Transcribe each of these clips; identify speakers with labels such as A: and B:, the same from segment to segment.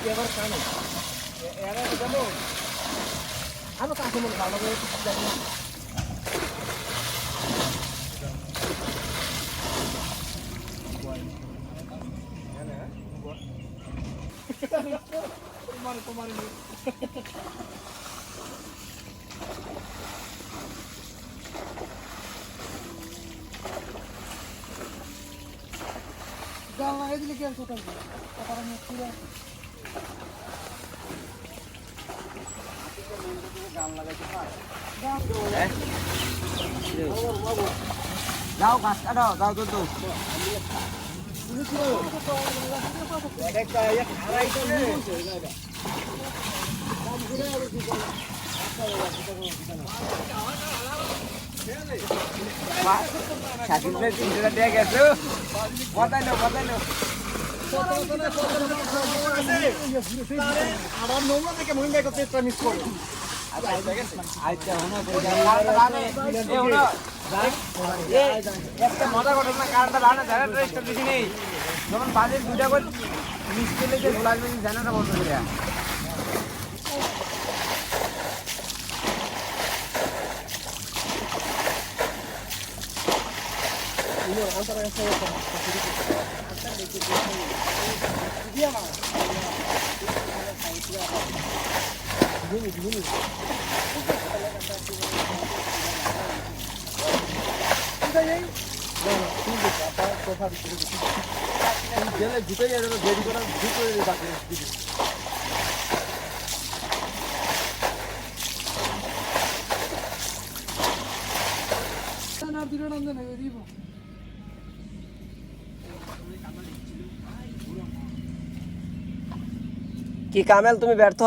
A: এবার কানে এরা যাবো আমি কাছে মন ভালো করে যাবো তোমার গাল লাগাই দিলে কি আর কোথাও কথা আমি পুরো গান লাগাইতে পারে যাও গাছ কাটাও যাও তো আবার নোংরা থেকে মহিলা করতে মিস করো একটা মজা ঘটনা কারণটা জানা জায়গাটা বেশি নেই যখন বাজে দুটা করে মিস করলে যে গোলাল মিস জানাটা বন্ধ করে
B: কি কামেল তুমি ব্যর্থ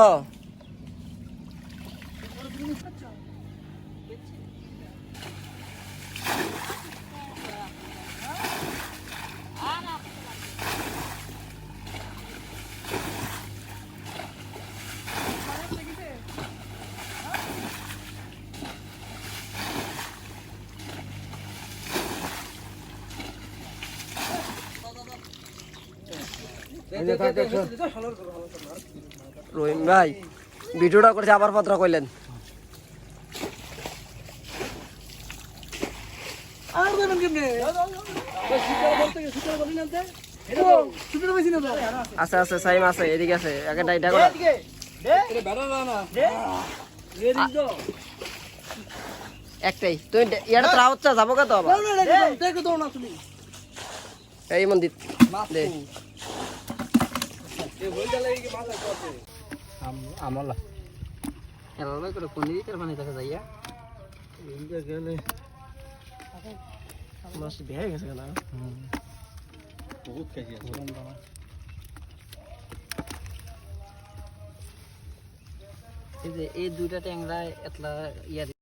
B: রহিম ভাই ভিডিওটা করছে আবার পত্র কইলেন আছে আছে সাইম আছে এদিকে আছে একটা এটা করা একটাই তুই এটা তো আউচ্চা যাবো কত আবার এই মন্দির দে আমলা এভাবে করে কোন দিকে পানি দেখা যাইয়া গেলে মাছ বেড়ে গেছে না বহুত খাইছে এই যে এই দুইটা ট্যাংরা এতলা ইয়া